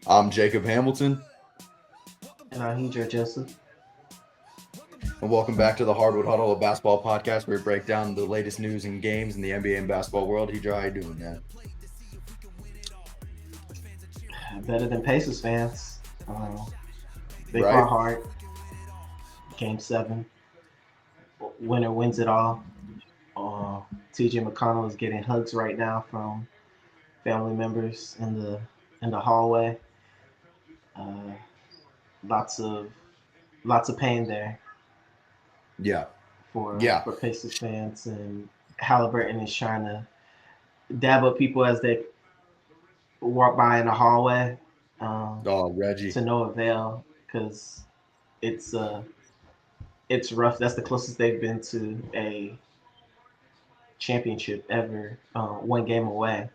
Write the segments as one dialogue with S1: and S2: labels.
S1: I'm Jacob Hamilton,
S2: And Hidro and Jacob.
S1: and welcome back to the Hardwood Huddle, a basketball podcast where we break down the latest news and games in the NBA and basketball world. Hidro, how you doing, man?
S2: Better than Pacers fans. Uh, Big
S1: Right?
S2: Heart, Game 7. Winner wins it all. Uh, TJ McConnell is getting hugs right now from family members in the hallway. Uh, lots of lots of pain there
S1: Yeah.
S2: for
S1: Yeah.
S2: for Pacers fans, and Halliburton is trying to dab up people as they walk by in the hallway, um,
S1: Oh, Reggie.
S2: to no avail because it's it's rough. That's the closest they've been to a championship ever, one game away.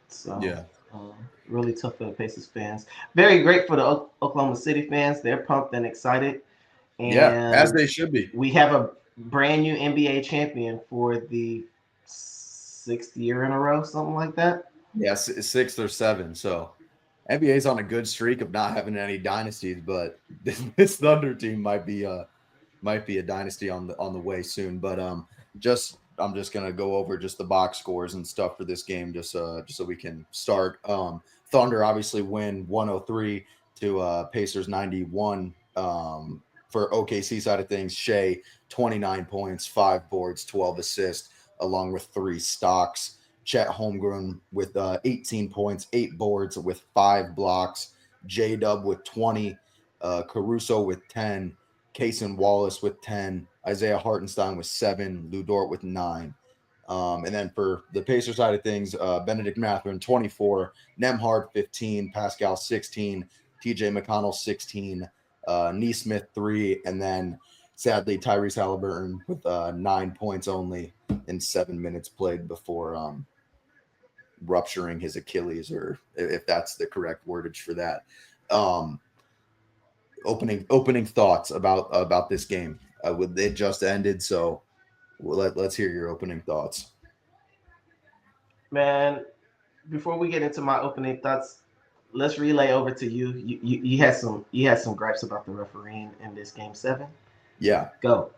S2: So
S1: Yeah.
S2: um, really tough for the Pacers fans. Very great for the Oklahoma City fans. They're pumped and excited,
S1: Yeah. As
S2: and
S1: they should be.
S2: we have a brand new NBA champion for the sixth year in a row, something like that.
S1: Yeah, sixth or seven. So NBA's on a good streak of not having any dynasties, but this Thunder team might be a dynasty on the way soon. But just I'm just gonna go over just the box scores and stuff for this game, just so we can start. Thunder obviously win 103 to Pacers 91. For OKC side of things, Shea 29 points, 5 boards, 12 assists, along with 3 stocks. Chet Holmgren with 18 points, 8 boards with 5 blocks. J Dub with 20, Caruso with 10, Kaysen Wallace with 10, Isaiah Hartenstein with 7, Lou Dort with 9. And then for the Pacer side of things, Benedict Mathurin 24, Nemhard 15, Pascal 16, TJ McConnell 16, Neesmith 3, and then sadly Tyrese Halliburton with 9 points only in 7 minutes played before rupturing his Achilles, or if that's the correct wordage for that. Um, opening thoughts about this game. It just ended, so let's hear your opening thoughts.
S2: Man, before we get into my opening thoughts, let's relay over to you. You had some gripes about the refereeing in this game 7.
S1: Yeah.
S2: Go.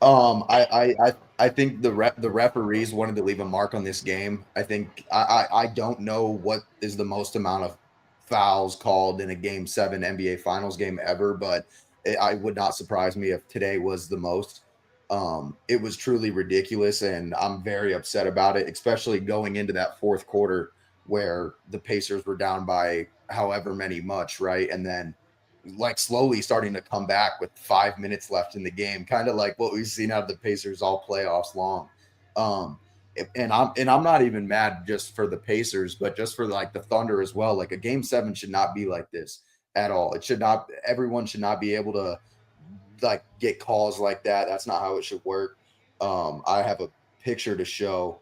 S1: I think the referees wanted to leave a mark on this game. I think I don't know what is the most amount of fouls called in a game 7 NBA Finals game ever, but I would not surprise me if today was the most. It was truly ridiculous, and I'm very upset about it, especially going into that fourth quarter where the Pacers were down by however many much, right, and then like slowly starting to come back with 5 minutes left in the game, kind of like what we've seen out of the Pacers all playoffs long. Um, and I'm not even mad just for the Pacers, but just for like the Thunder as well. Like a game 7 should not be like this at all. It should not. Everyone should not be able to like get calls like that. That's not how it should work. I have a picture to show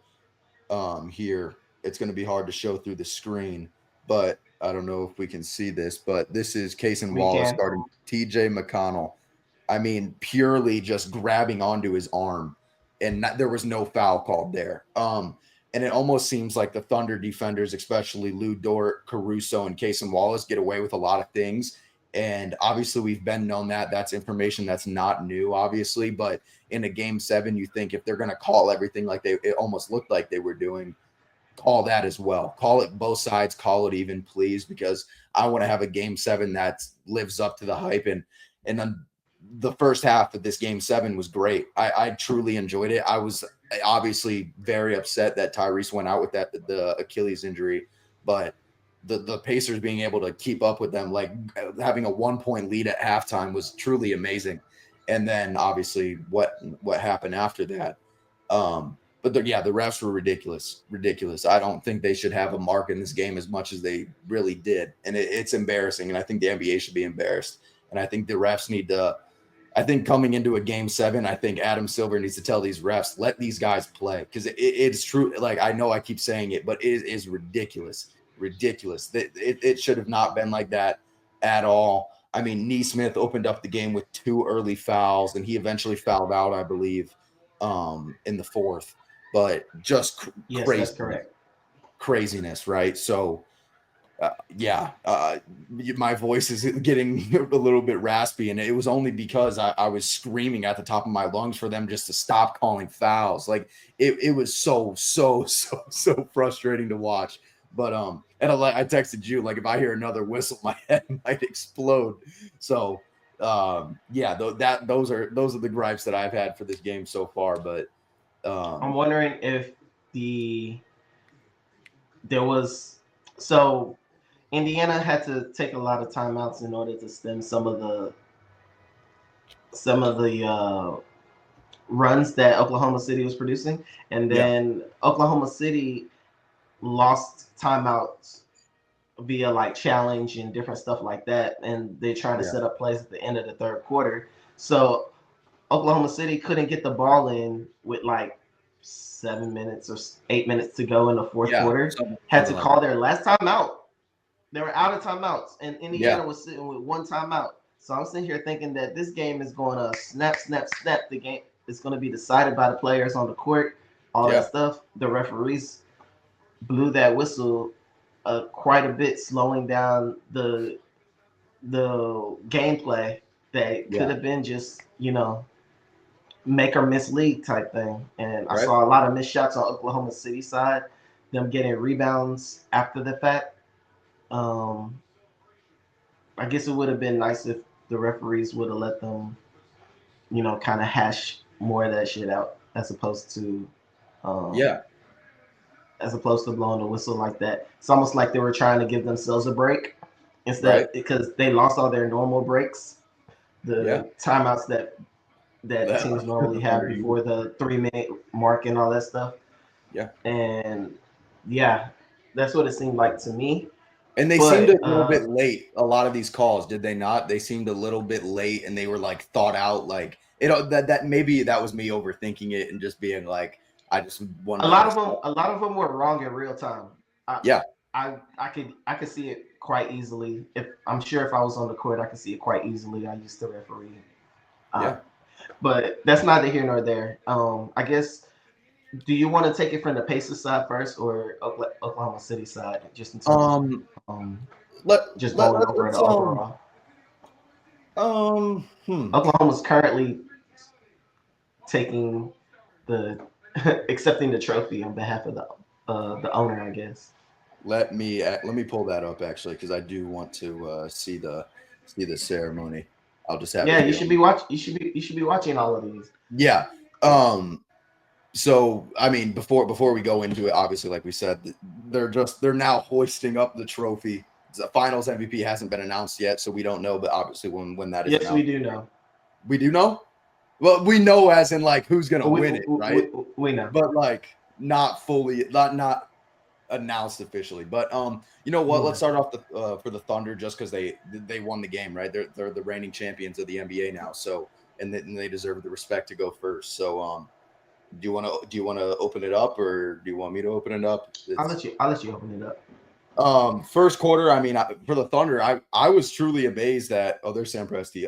S1: here. It's going to be hard to show through the screen, but I don't know if we can see this. But this is Kaysen
S2: We
S1: Wallace
S2: can.
S1: starting TJ McConnell. I mean, purely just grabbing onto his arm, and there was no foul called there. And it almost seems like the Thunder defenders, especially Lou Dort, Caruso, and Kaysen Wallace, get away with a lot of things. And obviously, we've been known that. That's information that's not new, obviously. But in a game 7, you think if they're going to call everything like it almost looked like they were doing, call that as well. Call it both sides, call it even, please, because I want to have a game 7 that lives up to the hype. And then the first half of this game 7 was great. I truly enjoyed it. I was obviously very upset that Tyrese went out with the Achilles injury, but the Pacers being able to keep up with them, like having a 1 point lead at halftime, was truly amazing. And then obviously what happened after that. But yeah, the refs were ridiculous, ridiculous. I don't think they should have a mark in this game as much as they really did, and it's embarrassing. And I think the NBA should be embarrassed. And I think the refs need to. I think coming into a game 7, I think Adam Silver needs to tell these refs, let these guys play, because it's true. Like, I know I keep saying it, but it is ridiculous, ridiculous. It should have not been like that at all. I mean, Neesmith opened up the game with 2 early fouls, and he eventually fouled out, I believe, in the fourth. But just
S2: Yes, that's
S1: craziness,
S2: correct.
S1: craziness, right? So Yeah, my voice is getting a little bit raspy, and it was only because I was screaming at the top of my lungs for them just to stop calling fouls. Like it was so frustrating to watch. But and I texted you, like, if I hear another whistle, my head might explode. So yeah, those are the gripes that I've had for this game so far. But
S2: I'm wondering if the there was so Indiana had to take a lot of timeouts in order to stem some of the runs that Oklahoma City was producing, and
S1: yeah,
S2: then Oklahoma City lost timeouts via like challenge and different stuff like that, and they're trying to
S1: yeah,
S2: set up plays at the end of the third quarter. So Oklahoma City couldn't get the ball in with like 7 minutes or 8 minutes to go in the fourth
S1: yeah,
S2: quarter. Had to
S1: something like
S2: call
S1: that.
S2: their last timeout. They were out of timeouts, and
S1: Yeah,
S2: Indiana was sitting with one timeout. So I'm sitting here thinking that this game is going to snap, snap, snap. The game is going to be decided by the players on the court, all that
S1: yeah,
S2: stuff. The referees blew that whistle quite a bit, slowing down the gameplay that could
S1: yeah.
S2: have been just make or miss league type thing. And I
S1: Right.
S2: saw a lot of missed shots on Oklahoma City side, them getting rebounds after the fact. Um, I guess it would have been nice if the referees would have let them, kind of hash more of that shit out um,
S1: Yeah.
S2: as opposed to blowing the whistle like that. It's almost like they were trying to give themselves a break
S1: Right.
S2: instead because they lost all their normal breaks,
S1: Yeah.
S2: the timeouts that
S1: That
S2: teams normally
S1: the
S2: have
S1: Thunder
S2: before
S1: Eagles.
S2: the 3 minute mark and all that stuff.
S1: Yeah.
S2: And yeah, that's what it seemed like to me.
S1: And they seemed a
S2: But
S1: little bit late. A lot of these calls, did they not? They seemed a little bit late, and they were like thought out. Like that maybe that was me overthinking it and just being like, I just
S2: a
S1: wanted them
S2: lot
S1: to
S2: of them,
S1: stop.
S2: a lot of them were wrong in real time. I,
S1: Yeah.
S2: I could see it quite easily. If I'm sure if I was on the court, I could see it quite easily. I used to referee, uh,
S1: Yeah.
S2: but that's neither here nor there. I guess. Do you want to take it from the Pacers side first or Oklahoma City side, just in terms of
S1: Um.
S2: um,
S1: Let
S2: just
S1: let
S2: going
S1: let
S2: over
S1: let's
S2: the overall?
S1: hmm.
S2: Oklahoma's currently taking the accepting the trophy on behalf of the owner, I guess.
S1: Let me pull that up actually because I do want to see the ceremony. I'll just have
S2: Yeah,
S1: it
S2: you
S1: here.
S2: should be watch. You should be watching all of these.
S1: Yeah. Um. So I mean, before we go into it, obviously, like we said, they're now hoisting up the trophy. The Finals MVP hasn't been announced yet, so we don't know. But obviously, when that is
S2: Yes, we
S1: announced,
S2: do know.
S1: we do know. Well, we know as in like who's gonna
S2: We
S1: win it,
S2: we,
S1: right?
S2: we, we know.
S1: But like not fully, not announced officially. But you know what?
S2: We
S1: Let's
S2: know.
S1: start off for the Thunder just because they won the game, right? They're the reigning champions of the NBA now, so and they deserve the respect to go first. So do you want to open it up or do you want me to open it up? It's
S2: I'll let you open it up.
S1: first quarter. I mean, for the Thunder, I was truly amazed that there's Sam Presti.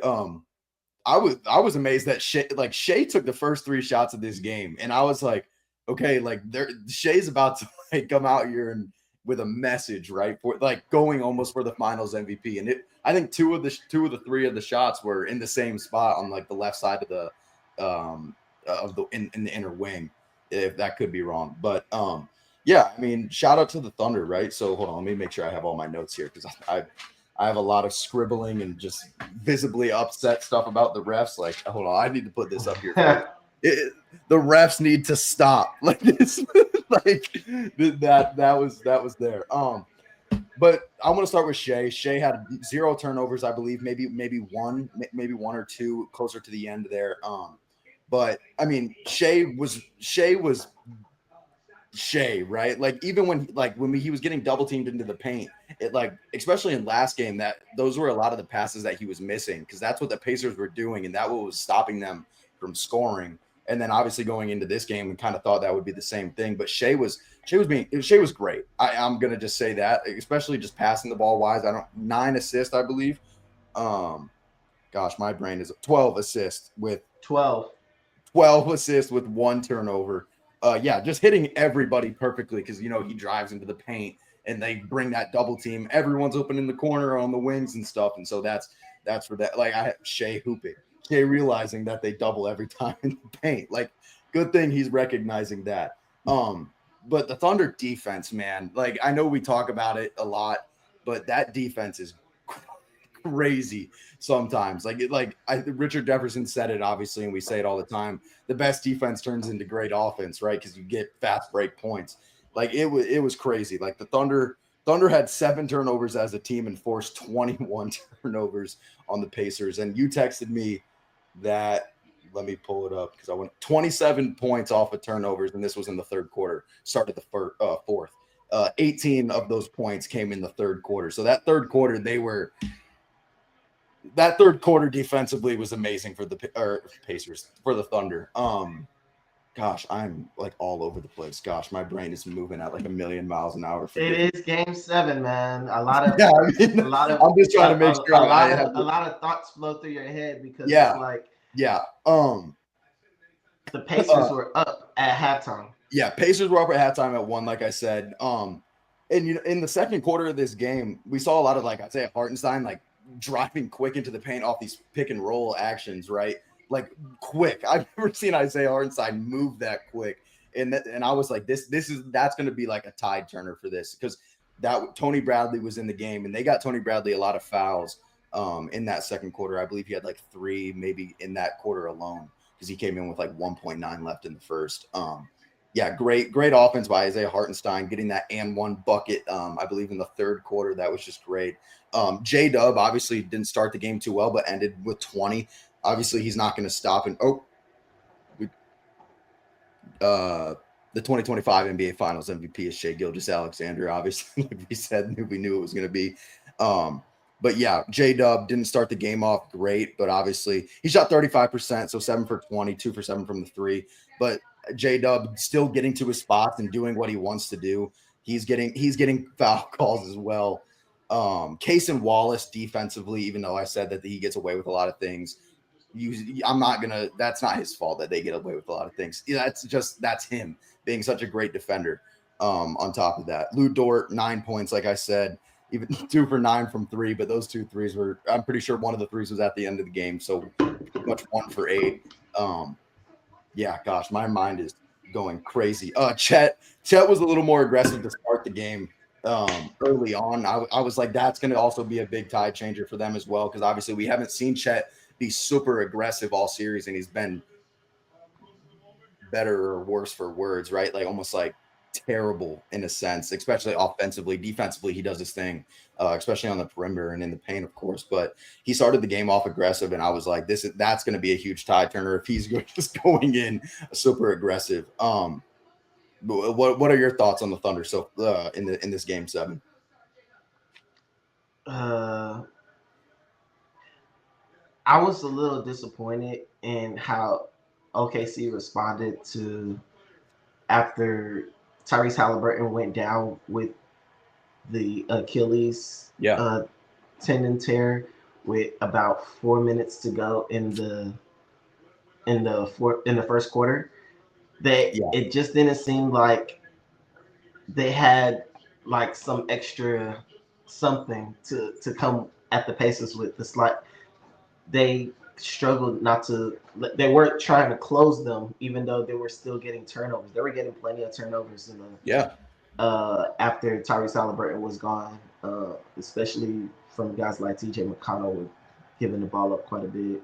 S1: I was amazed that Shea took the first three shots of this game, and I was like, okay, like Shea's about to like come out here and with a message, right? For like going almost for the Finals MVP, and I think two of the three of the shots were in the same spot on like the left side of the in the inner wing, if that could be wrong, but yeah, I mean, shout out to the Thunder, right? So hold on, let me make sure I have all my notes here because I have a lot of scribbling and just visibly upset stuff about the refs. Like, hold on, I need to put this up here first. The refs need to stop. Like this, like that was there. But I want to start with Shea. Shea had zero turnovers, I believe, maybe one or two closer to the end there. But I mean, Shea was Shea, right? Like even when he was getting double teamed into the paint, it like especially in last game that those were a lot of the passes that he was missing because that's what the Pacers were doing and that what was stopping them from scoring. And then obviously going into this game, we kind of thought that would be the same thing. But Shea was great. I'm gonna just say that, especially just passing the ball wise. I don't 9 assists, I believe. Um, gosh, my brain is 12 assists with
S2: 12.
S1: 12 assists with one turnover. Yeah, just hitting everybody perfectly because he drives into the paint. and they bring that double team. Everyone's open in the corner on the wings and stuff, and so that's for that. Like I have Shea hooping, Shea realizing that they double every time in the paint. Like good thing he's recognizing that. But the Thunder defense, man, like I know we talk about it a lot, but that defense is crazy sometimes. Richard Jefferson said it obviously, and we say it all the time. The best defense turns into great offense, right? Because you get fast break points. Like it was crazy. Like the Thunder had 7 turnovers as a team and forced 21 turnovers on the Pacers. And you texted me that, let me pull it up because I went 27 points off of turnovers, and this was in the third quarter. Started the fourth. 18 of those points came in the third quarter. So that third quarter, that third quarter defensively was amazing for the Pacers, for the Thunder. Gosh, I'm like all over the place. Gosh, my brain is moving at like a million miles an hour.
S2: It is Game 7, man. A lot of
S1: I'm just trying to make sure
S2: a lot of thoughts flow through your head because it's like the Pacers were up at halftime.
S1: Yeah, Pacers were up at halftime at 1, like I said. And in the second quarter of this game, we saw a lot of like Isaiah Hartenstein like driving quick into the paint off these pick and roll actions, right? Like quick. I've never seen Isaiah Hartenstein move that quick. And I was like, that's going to be like a tide turner for this, because that Tony Bradley was in the game, and they got Tony Bradley a lot of fouls in that second quarter. I believe he had like 3 maybe in that quarter alone, because he came in with like 1.9 left in the first. Great offense by Isaiah Hartenstein, getting that and 1 bucket, I believe in the third quarter. That was just great. J-Dub obviously didn't start the game too well, but ended with 20. Obviously, he's not going to stop. And the 2025 NBA Finals MVP is Shai Gilgeous-Alexander. Obviously, like we said, we knew it was going to be. But yeah, J-Dub didn't start the game off great, but obviously he shot 35%, so 7 for 20, 2 for 7 from the 3. But J-Dub still getting to his spots and doing what he wants to do. He's getting foul calls as well. Cason Wallace defensively, even though I said that he gets away with a lot of things, that's not his fault that they get away with a lot of things. That's him being such a great defender. On top of that, Lou Dort, 9 points, like I said, even 2 for 9 from 3, but those 2 threes were, I'm pretty sure one of the threes was at the end of the game. So pretty much 1 for 8. Gosh, my mind is going crazy. Chet was a little more aggressive to start the game early on. I was like, that's going to also be a big tide changer for them as well, because obviously we haven't seen Chet be super aggressive all series, and he's been better or worse for words, right? Like almost like terrible in a sense, especially offensively. Defensively, he does his thing, especially on the perimeter and in the paint, of course. But he started the game off aggressive, and I was like, that's going to be a huge tide turner if he's just going in super aggressive. What are your thoughts on the Thunder in this Game 7?
S2: I was a little disappointed in how OKC responded to after Tyrese Halliburton went down with the Achilles tendon tear with about 4 minutes to go in the first quarter. It just didn't seem like they had like some extra something to come at the Pacers with. It's like they struggled not to. They weren't trying to close them, even though they were still getting turnovers. They were getting plenty of turnovers in the after Tyrese Halliburton was gone, especially from guys like TJ McConnell were giving the ball up quite a bit.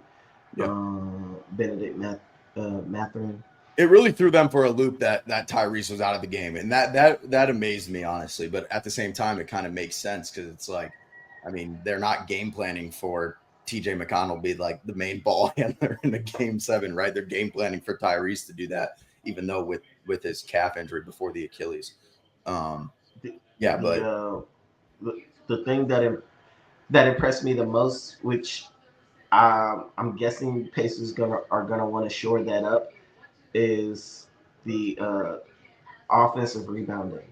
S2: Benedict Mathurin.
S1: It really threw them for a loop that Tyrese was out of the game, and that amazed me, honestly. But at the same time, it kind of makes sense, because it's like, I mean, they're not game planning for TJ McConnell be like the main ball handler in a Game 7, right? They're game planning for Tyrese to do that, even though with his calf injury before the Achilles.
S2: The thing that impressed me the most, which I'm guessing Pacers are gonna want to shore that up, is the offensive rebounding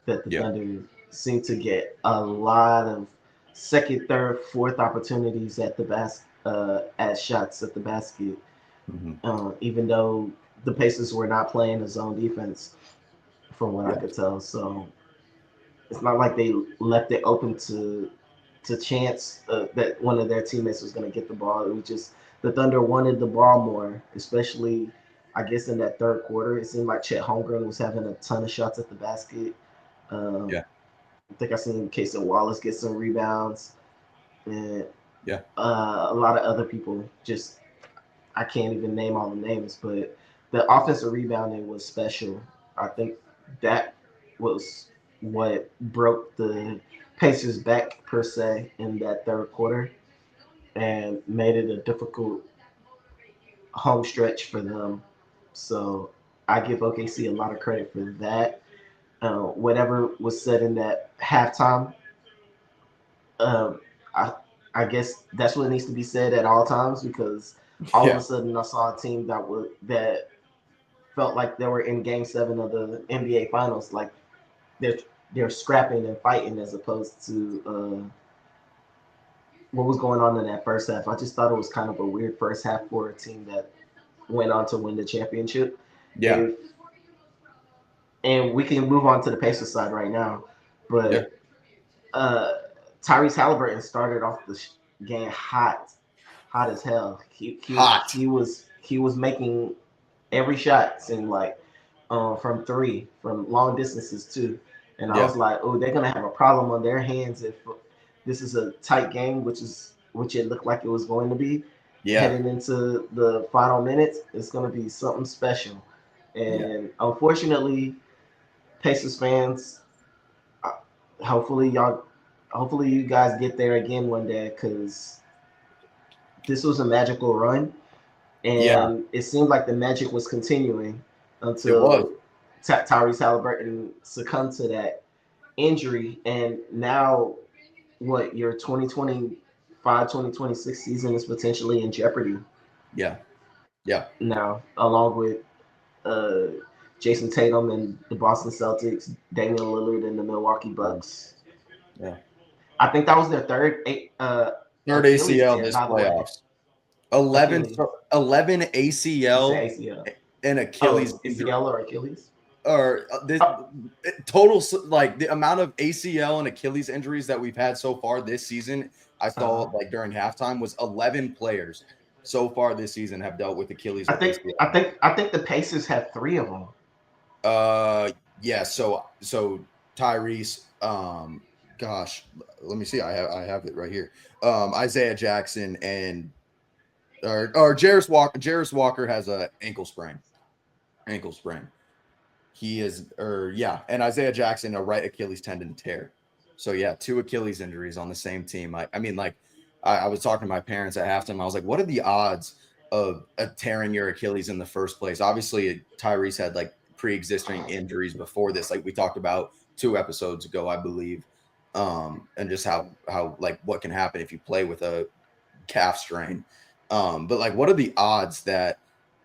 S2: that the Thunder seem to get a lot of second, third, fourth opportunities at the at shots at the basket. Even though the Pacers were not playing a zone defense, from what I could tell. So it's not like they left it open to chance that one of their teammates was going to get the ball. It was just the Thunder wanted the ball more, especially I guess in that third quarter. It seemed like Chet Holmgren was having a ton of shots at the basket. Um,
S1: Yeah.
S2: I think I seen Casey Wallace get some rebounds, and
S1: Yeah.
S2: a lot of other people. Just I can't even name all the names, but the offensive rebounding was special. I think that was what broke the Pacers back per se in that third quarter and made it a difficult home stretch for them. So I give OKC a lot of credit for that. Whatever was said in that halftime, uh, I I guess that's what needs to be said at all times because all of a
S1: Yeah.
S2: sudden I saw a team that felt like they were in Game 7 of the NBA Finals, like they're they're scrapping and fighting as opposed to what was going on in that first half. I just thought it was kind of a weird first half for a team that went on to win the championship.
S1: Yeah.
S2: If and we can move on to the Pacers side right now,
S1: Yeah.
S2: but uh, Tyrese Halliburton started off the game hot as hell.
S1: Hot.
S2: He was making every shot seemed like from three, from long distances too. And I
S1: Yeah.
S2: was like, oh, they're gonna have a problem on their hands if this is a tight game, which it looked like it was going to be.
S1: Yeah.
S2: Heading into the final minutes, it's gonna be something special.
S1: Yeah.
S2: And unfortunately, Pacers fans, uh, hopefully y'all, hopefully you guys get there again one day because this was a magical run
S1: Yeah.
S2: and it seemed like the magic was continuing
S1: It was.
S2: until Tyrese Halliburton succumbed to that injury, and now what your 2026 season is potentially in jeopardy
S1: Yeah. Yeah.
S2: now, along with uh, Jason Tatum and the Boston Celtics, Damian Lillard and the Milwaukee
S1: Yeah.
S2: Bucks.
S1: Yeah.
S2: I think that was their third
S1: Third
S2: Achilles
S1: ACL
S2: tear,
S1: this
S2: by the way.
S1: playoffs. 11,
S2: Achilles.
S1: 11
S2: You say
S1: ACL
S2: ACL.
S1: and
S2: Oh,
S1: Achilles injury.
S2: ACL or Achilles?
S1: Or this
S2: Oh,
S1: total, like the amount of ACL and Achilles injuries that we've had so far this season, I saw
S2: uh,
S1: like during halftime was 11 players so far this season have dealt with Achilles or ACL.
S2: I think the Pacers have three of them.
S1: Uh, yeah. So Tyrese, gosh, let me see. I have it right here. Isaiah Jackson and or Jarris Walker. Jarris Walker has a ankle sprain. Ankle sprain. He is, or yeah, and Isaiah Jackson a right Achilles tendon tear. So yeah, two Achilles injuries on the same team. I mean, like I was talking to my parents at halftime. I was like, what are the odds of tearing your Achilles in the first place? Obviously, Tyrese had like pre-existing injuries before this, like we talked about 2 episodes ago, I believe. And just how like what can happen if you play with a calf strain. But like, what are the odds that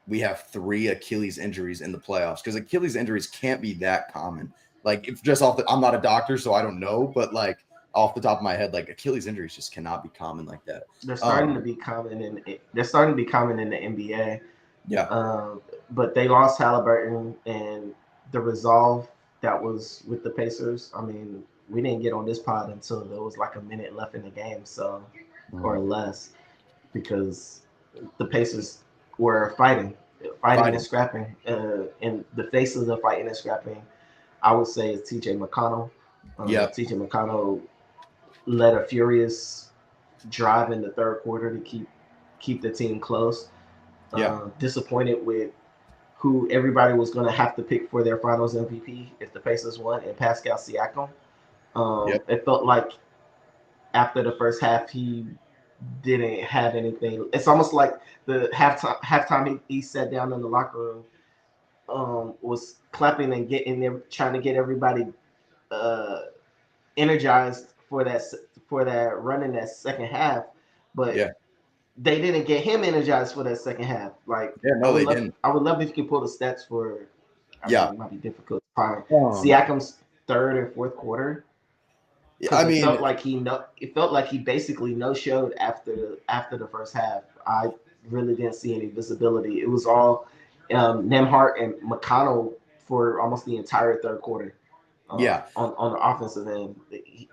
S1: we have 3 Achilles injuries in the playoffs? Because Achilles injuries can't be that common. Like, if just off the, I'm not a doctor, so I don't know, but like off the top of my head, like Achilles injuries just cannot be common like that.
S2: They're starting to
S1: Um,
S2: be common they're starting to be common in the NBA.
S1: yeah,
S2: But they lost Halliburton and the resolve that was with the Pacers. I mean, we didn't get on this pod until there was like a minute left in the game, so or less, because the Pacers were fighting and
S1: fighting.
S2: scrapping. In the face of the fighting and scrapping, I would say is T.J. McConnell.
S1: Yep.
S2: T.J. McConnell led a furious drive in the third quarter to keep the team close.
S1: Yeah.
S2: Disappointed with who everybody was going to have to pick for their Finals MVP if the Pacers won, and Pascal Siakam.
S1: Yep.
S2: It felt like after the first half he didn't have anything. It's almost like the halftime he sat down in the locker room, was clapping and getting there, trying to get everybody uh, energized for that run in that second half, but
S1: Yeah.
S2: they didn't get him energized for that second half. Like
S1: Yeah. No, they didn't.
S2: I would love if you could pull the stats for. I mean,
S1: Yeah.
S2: it might be difficult. Probably
S1: Um,
S2: Siakam's third and fourth quarter
S1: I
S2: because
S1: mean,
S2: it felt like he basically no showed after the first half. I really didn't see any visibility. It was all Nemhart and McConnell for almost the entire third quarter.
S1: Yeah.
S2: on the offensive end.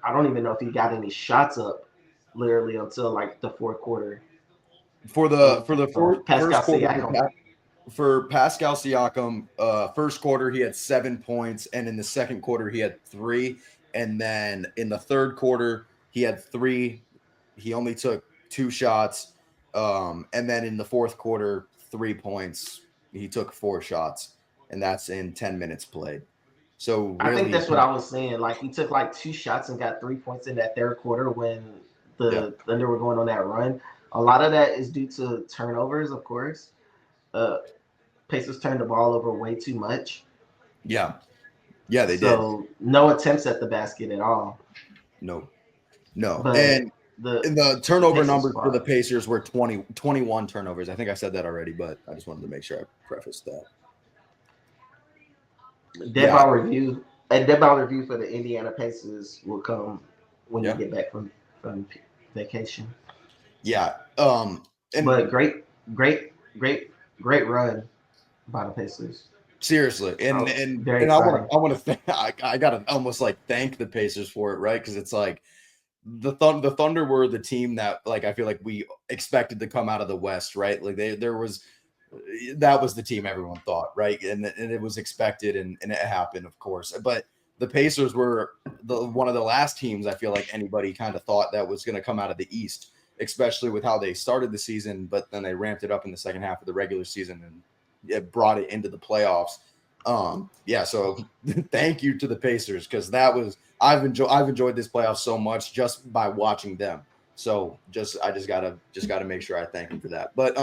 S2: I don't even know if he got any shots up literally until like the fourth quarter
S1: For the
S2: of
S1: first
S2: Pascal
S1: quarter
S2: Siakam.
S1: for Pascal Siakam, first quarter he had 7 points, and in the second quarter he had 3, and then in the third quarter he had 3. He only took 2 shots, and then in the fourth quarter 3 points. He took 4 shots, and that's in 10 minutes played. So
S2: I think
S1: really,
S2: that's what I was saying. Like he took like 2 shots and got 3 points in that third quarter when
S1: yeah,
S2: the Thunder were going on that run. A lot of that is due to turnovers, of course. Uh, Pacers turned the ball over way too much,
S1: yeah, yeah, they did.
S2: so no attempts at the basket at all.
S1: No, no,
S2: But the
S1: and the
S2: the
S1: turnover
S2: Pacers
S1: numbers for the
S2: fought.
S1: Pacers were 21 turnovers. I think I said that already, but I just wanted to make sure I prefaced that.
S2: Dead
S1: Yeah,
S2: ball review. A dead ball review for the Indiana Pacers will come when you
S1: yeah,
S2: get back from vacation.
S1: yeah.
S2: But
S1: And
S2: great run by the Pacers.
S1: seriously, and
S2: Oh,
S1: and
S2: very
S1: and
S2: exciting.
S1: I want to thank I gotta almost like thank the Pacers for it, right? Because it's like the Thunder were the team that like I feel like we expected to come out of the West, right? Like there was that was the team everyone thought, right? And it was expected and it happened, of course. But the Pacers were the one of the last teams I feel like anybody kind of thought that was going to come out of the East, especially with how they started the season, but then they ramped it up in the second half of the regular season and it brought it into the playoffs. Yeah, so thank you to the Pacers because that was I've enjoyed this playoff so much just by watching them. So I just gotta make sure I thank him for that. But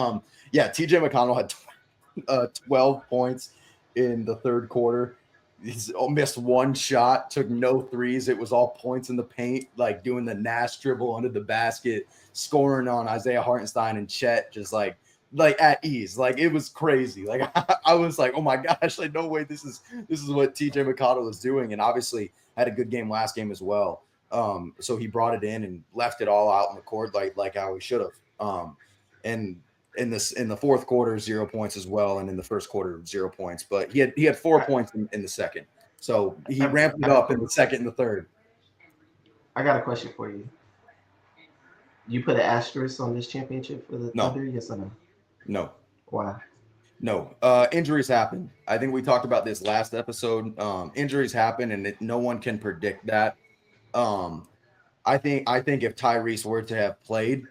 S1: yeah, TJ McConnell had 12 points in the third quarter. He's missed 1 shot, took no threes. It was all points in the paint, like doing the Nash dribble under the basket, scoring on Isaiah Hartenstein and Chet, just like at ease. Like it was crazy. Like I was like, oh my gosh, like no way this is what TJ McConnell is doing. And obviously had a good game last game as well. So he brought it in and left it all out in the court like how he should have. And in the fourth quarter, 0 points as well, and in the first quarter, 0 points. But he had 4 points in the second, so he
S2: I,
S1: ramped it
S2: I,
S1: up in the second and the third.
S2: I got a question for you. You put an asterisk on this championship for the
S1: No,
S2: Thunder? Yes or no?
S1: no,
S2: Why?
S1: no. Injuries happen. I think we talked about this last episode. Injuries happen, and no one can predict that. Um, I think if Tyrese were to have played,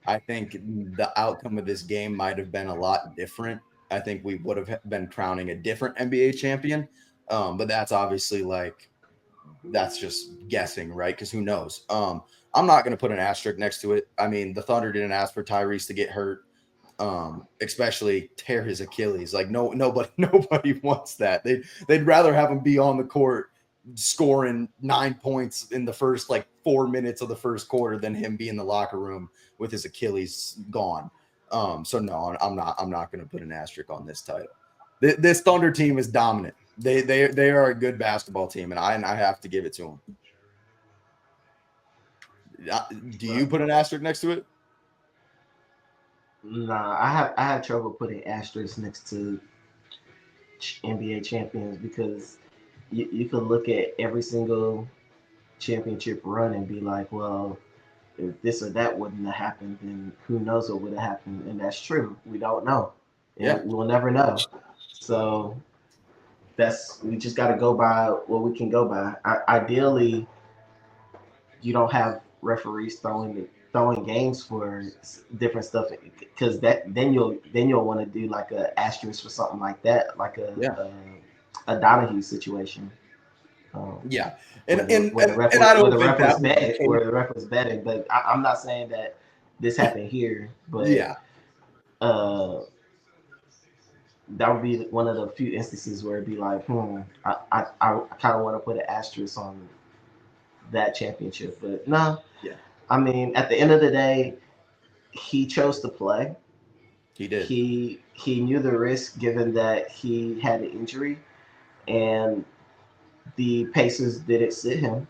S1: I think the outcome of this game might have been a lot different. I think we would have been crowning a different NBA champion. But that's obviously like that's just guessing, right? Because who knows? I'm not going to put an asterisk next to it. I mean, the Thunder didn't ask for Tyrese to get hurt, especially tear his Achilles. Like nobody wants that. They'd rather have him be on the court scoring 9 points in the first like 4 minutes of the first quarter than him be in the locker room with his Achilles gone. So no, I'm not going to put an asterisk on this title. This Thunder team is dominant. They are a good basketball team, and I have to give it to them. Do you
S2: But
S1: put an asterisk next to it?
S2: nah, I have trouble putting asterisks next to NBA champions because you could look at every single championship run and be like, well, if this or that wouldn't have happened, then who knows what would have happened? And that's true. We don't know, and
S1: Yeah,
S2: we'll never know. So that's we just got to go by what we can go by. Ideally, you don't have referees throwing games for different stuff because that then you'll want to do like a asterisk for something like that, like
S1: yeah,
S2: a Donahue situation. Um,
S1: yeah, and I
S2: where
S1: don't
S2: the
S1: think
S2: ref
S1: that
S2: was
S1: was the
S2: betting
S1: case.
S2: but I'm not saying that this happened here, but
S1: Yeah,
S2: uh, that would be one of the few instances where it'd be like, I kind of want to put an asterisk on that championship, but no,
S1: yeah,
S2: I mean, at the end of the day, he chose to play.
S1: he did.
S2: He knew the risk given that he had an injury, and the Pacers didn't sit him,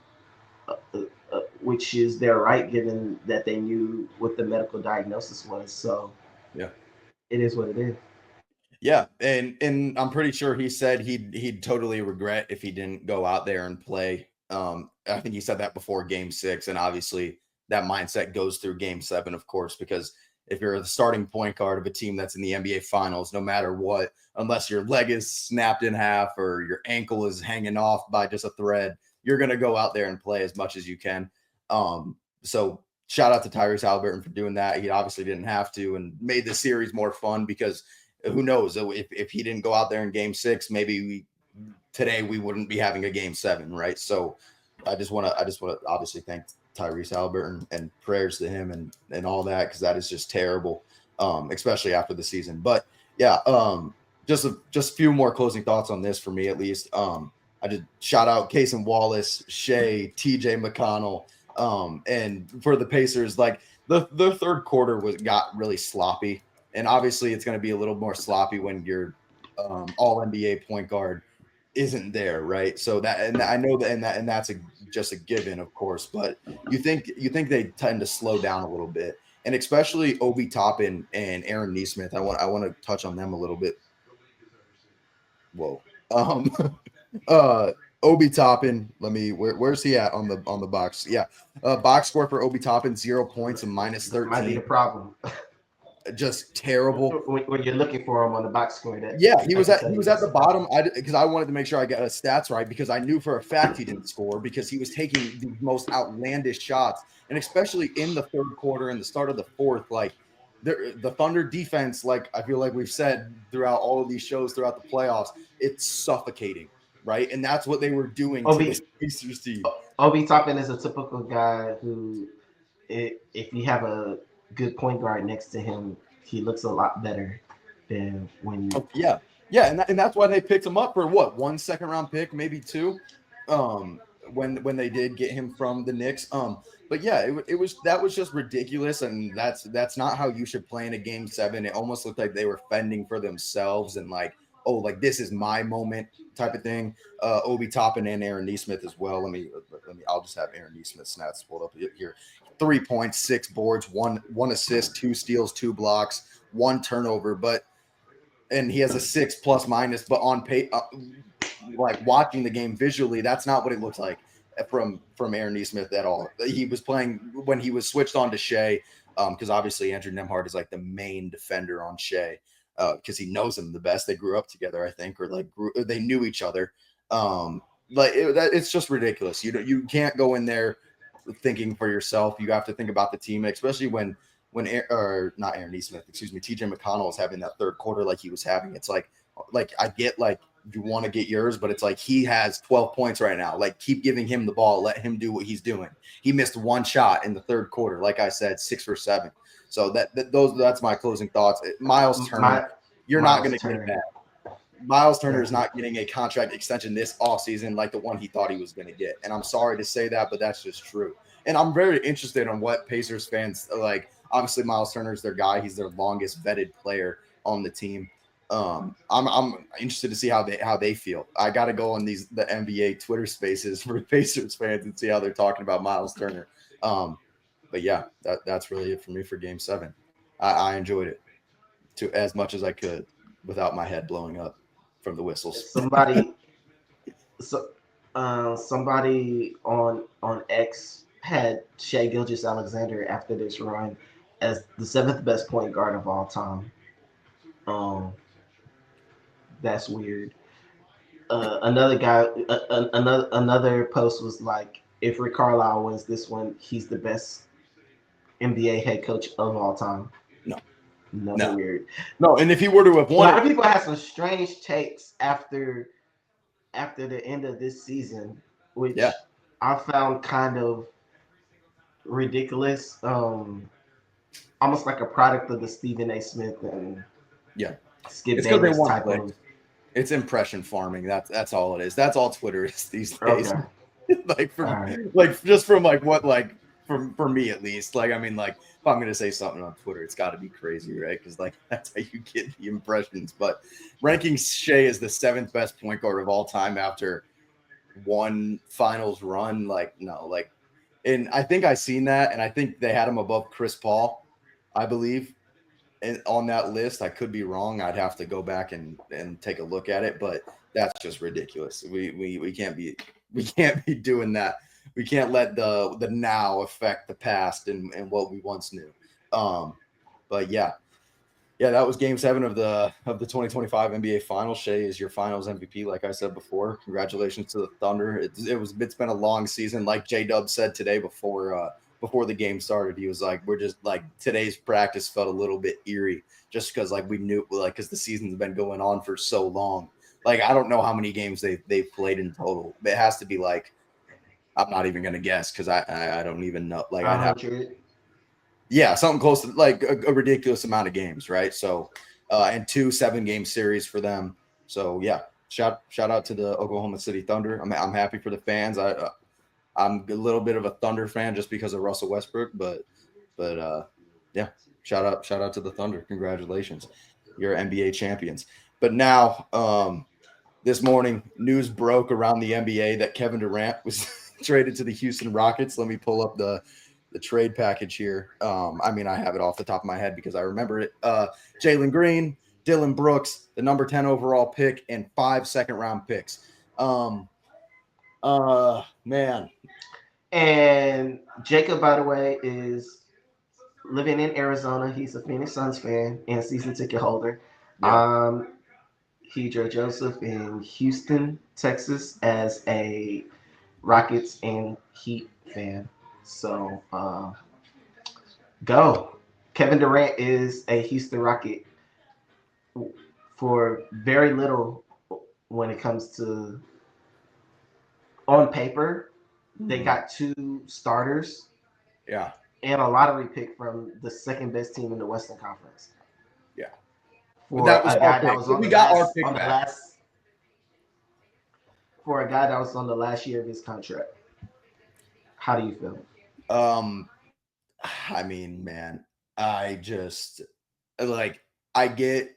S2: which is their right given that they knew what the medical diagnosis was. So
S1: Yeah.
S2: it is what it is.
S1: Yeah, and I'm pretty sure he said he'd totally regret if he didn't go out there and play. I think he said that before Game 6, and obviously that mindset goes through Game 7, of course, because if you're the starting point guard of a team that's in the NBA Finals, no matter what, unless your leg is snapped in half or your ankle is hanging off by just a thread, you're gonna go out there and play as much as you can. So shout out to Tyrese Halliburton for doing that. He obviously didn't have to, and made the series more fun because who knows if he didn't go out there in Game 6, maybe today we wouldn't be having a Game 7, right? So I just want to obviously thank Tyrese Halliburton and prayers to him and all that, because that is just terrible, especially after the season. But yeah, just a few more closing thoughts on this for me at least. I just shout out Case and Wallace, Shea, TJ McConnell, and for the Pacers, like the third quarter got really sloppy. And obviously, it's going to be a little more sloppy when your all NBA point guard isn't there, right? So that, and I know that, and that's just a given, of course. But you think they tend to slow down a little bit, and especially Obi Toppin and Aaron Nesmith. I want to touch on them a little bit. Whoa. Um, Obi Toppin. Where's he at on the box? Yeah, box score for Obi Toppin, 0 points and minus
S2: That might be the
S1: 13.
S2: problem.
S1: Just terrible.
S2: When you're looking for him on the box score, that
S1: Yeah, he
S2: I
S1: was
S2: can
S1: at
S2: tell
S1: he
S2: you
S1: was at
S2: that's
S1: the
S2: the problem.
S1: bottom. Because I wanted to make sure I got his stats right, because I knew for a fact he didn't score because he was taking the most outlandish shots, and especially in the third quarter and the start of the fourth, like the Thunder defense, like I feel like we've said throughout all of these shows throughout the playoffs, it's suffocating, right? And that's what they were doing to this
S2: Obi
S1: Pacers team.
S2: Obi Toppin is a typical guy who, if you have a good point guard next to him, he looks a lot better than when.
S1: Oh, yeah, yeah, and that's why they picked him up for what, 1 second round pick, maybe two, when they did get him from the Knicks. But yeah, that was just ridiculous, and that's not how you should play in a Game 7. It almost looked like they were fending for themselves and like, oh, like this is my moment type of thing. Obi Toppin and Aaron Nesmith as well. I'll just have Aaron Nesmith's stats pulled up here. 3 points, 6 boards, one assist, 2 steals, 2 blocks, 1 turnover, and he has a 6 plus minus, but on pay, like watching the game visually, that's not what it looks like from Aaron Nesmith at all. He was playing when he was switched on to Shea, because obviously Andrew Nemhard is like the main defender on Shea, because he knows him the best. They grew up together, I think, or like they knew each other. It's just ridiculous. You can't go in there thinking for yourself. You have to think about the team, especially when or not Aaron Nesmith, excuse me, TJ McConnell was having that third quarter like he was having. It's like I get like you want to get yours, but it's like he has 12 points right now. Like keep giving him the ball, let him do what he's doing. He missed 1 shot in the third quarter, like I said, 6 for 7. So that's my closing thoughts. Miles Turner, you're not going to get that. Miles Turner is not getting a contract extension this offseason like the one he thought he was going to get. And I'm sorry to say that, but that's just true. And I'm very interested on what Pacers fans like. Obviously, Miles Turner is their guy. He's their longest vetted player on the team. I'm interested to see how they feel. I got to go on the NBA Twitter Spaces for Pacers fans and see how they're talking about Miles Turner. But yeah, that's really it for me for Game 7. I enjoyed it to as much as I could without my head blowing up from the whistles.
S2: Somebody on X had Shea Gilgeous-Alexander after this run as the 7th best point guard of all time. That's weird. Another guy, another post was like, if Rick Carlisle wins this one, he's the best NBA head coach of all time.
S1: No,
S2: Weird.
S1: No, and if he were to have won,
S2: a lot of people had some strange takes after the end of this season, which I found kind of ridiculous. Almost like a product of the Stephen A. Smith and Skip Bayless type of.
S1: It's impression farming. That's all it is. That's all Twitter is these days. Okay. Just from like what like for me at least. Like I mean, like if I'm gonna say something on Twitter, it's got to be crazy, right? Because like that's how you get the impressions. But ranking Shea as the 7th best point guard of all time after one finals run, like, no, like, and I think I seen that, and I think they had him above Chris Paul, I believe. on that list. I could be wrong. I'd have to go back and take a look at it, but that's just ridiculous. We can't be doing that. We can't let the now affect the past and what we once knew. But yeah, that was Game 7 of the 2025 NBA Finals. Shea is your Finals MVP, like I said before. Congratulations to the Thunder. It's been a long season, like J Dub said today before the game started. He was like, we're just like today's practice felt a little bit eerie, just because like we knew because the season's been going on for so long. Like I don't know how many games they've played in total. It has to be like I'm not even gonna guess because I don't even know. Like I'd have
S2: 100.
S1: something close to like a ridiculous amount of games, right? So, and 2 7-game series for them. So yeah, shout out to the Oklahoma City Thunder. I'm happy for the fans. I'm a little bit of a Thunder fan just because of Russell Westbrook, but yeah, shout out to the Thunder. Congratulations, you're NBA champions. But now, this morning, news broke around the NBA that Kevin Durant was traded to the Houston Rockets. Let me pull up the trade package here. I mean, I have it off the top of my head because I remember it. Jalen Green, Dylan Brooks, the number 10 overall pick, and 5 second-round picks. Man.
S2: And Jacob, by the way, is living in Arizona. He's a Phoenix Suns fan and season ticket holder.
S1: Yeah.
S2: Hidro Joseph in Houston, Texas, as a Rockets and Heat fan. So go. Kevin Durant is a Houston Rocket for very little when it comes to on paper. They got 2 starters.
S1: Yeah.
S2: And a lottery pick from the second best team in the Western Conference.
S1: Yeah. But
S2: For
S1: that was
S2: a
S1: our
S2: guy that
S1: pick.
S2: was on
S1: We
S2: the
S1: got our
S2: last
S1: pick
S2: on the
S1: back.
S2: last for a guy that was on the last year of his contract. How do you feel?
S1: I mean, man, I just like I get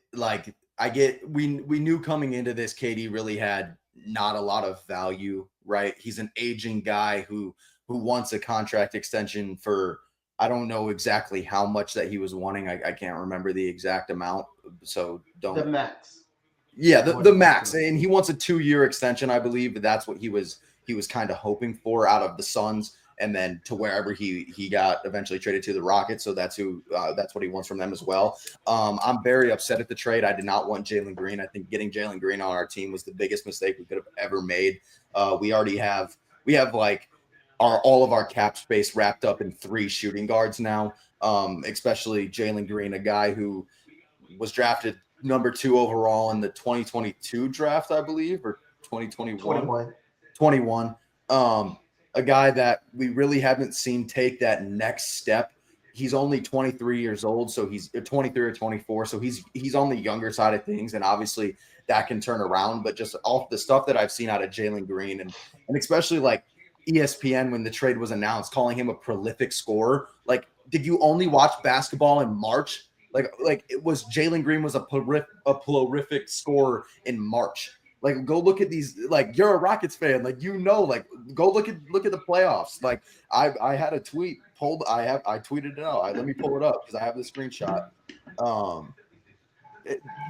S1: we knew coming into this KD really had not a lot of value, right? He's an aging guy who wants a contract extension for I don't know exactly how much that he was wanting. I can't remember the exact amount, so
S2: The
S1: don't.
S2: max.
S1: Yeah,
S2: More
S1: the
S2: than
S1: max,
S2: likely.
S1: and he wants a 2-year extension, I believe. But that's what he was kind of hoping for out of the Suns, and then to wherever he got eventually traded to the Rockets. So that's what he wants from them as well. I'm very upset at the trade. I did not want Jalen Green. I think getting Jalen Green on our team was the biggest mistake we could have ever made. We have like all of our cap space wrapped up in 3 shooting guards now. Especially Jalen Green, a guy who was drafted number 2 overall in the 2022 draft, I believe, or 2021.
S2: 21.
S1: 21. A guy that we really haven't seen take that next step. He's only 23 years old, so he's 23 or 24, so he's on the younger side of things, and obviously that can turn around. But just off the stuff that I've seen out of Jalen Green, and especially like ESPN when the trade was announced, calling him a prolific scorer. Like, did you only watch basketball in March? Like it was Jalen Green was a prolific scorer in March. Like go look at these. Like you're a Rockets fan. Like like go look at the playoffs. Like I had a tweet pulled. I tweeted it out. Let me pull it up because I have the screenshot. Um,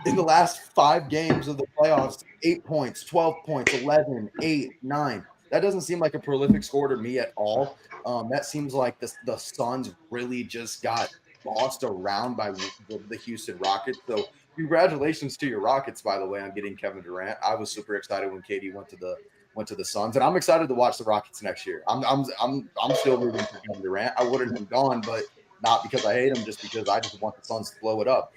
S1: in the last 5 games of the playoffs, 8 points, 12 points, 11, 8, 9. That doesn't seem like a prolific score to me at all. That seems like the Suns really just got bossed around by the Houston Rockets. So congratulations to your Rockets, by the way, on getting Kevin Durant. I was super excited when KD went to the Suns, and I'm excited to watch the Rockets next year. I'm still rooting for Kevin Durant. I wouldn't have gone, but not because I hate him, just because I just want the Suns to blow it up.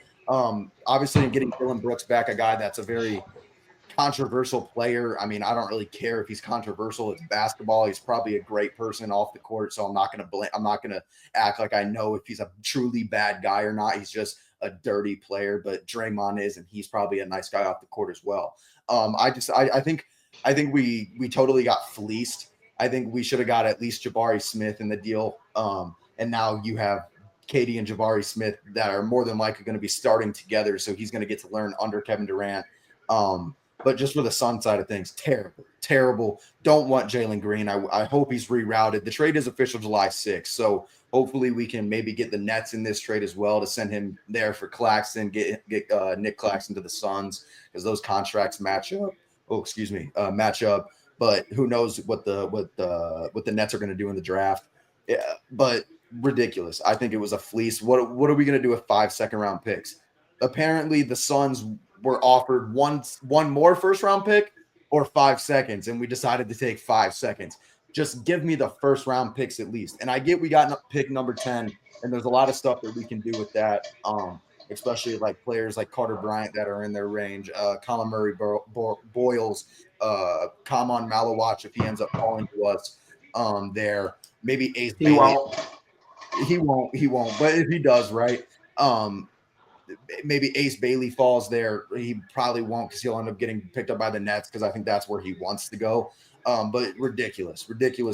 S1: Obviously, in getting Dylan Brooks back, a guy that's a very controversial player. I mean, I don't really care if he's controversial. It's basketball. He's probably a great person off the court, so I'm not going to blame. I'm not going to act like I know if he's a truly bad guy or not. He's just a dirty player, but Draymond is, and he's probably a nice guy off the court as well. I think we totally got fleeced. I think we should have got at least Jabari Smith in the deal. And now you have KD and Jabari Smith that are more than likely going to be starting together. So he's going to get to learn under Kevin Durant. But just for the Sun side of things, terrible, terrible. Don't want Jalen Green. I hope he's rerouted. The trade is official July 6th. So hopefully we can maybe get the Nets in this trade as well to send him there for Claxton, get Nick Claxton to the Suns because those contracts match up. Oh, excuse me, match up. But who knows what the Nets are going to do in the draft. Yeah, but ridiculous. I think it was a fleece. What are we going to do with 5 second-round picks? Apparently the Suns were offered one more first round pick or 5 seconds, and we decided to take 5 seconds. Just give me the first round picks at least. And I get we got pick number 10, and there's a lot of stuff that we can do with that. Especially like players like Carter Bryant that are in their range, Colin Murray Boyles, Kamon Malawach if he ends up falling to us there. Maybe Ace
S2: He
S1: Bailey.
S2: won't.
S1: He won't. But if he does, right? Maybe Ace Bailey falls there. He probably won't because he'll end up getting picked up by the Nets because I think that's where he wants to go. But ridiculous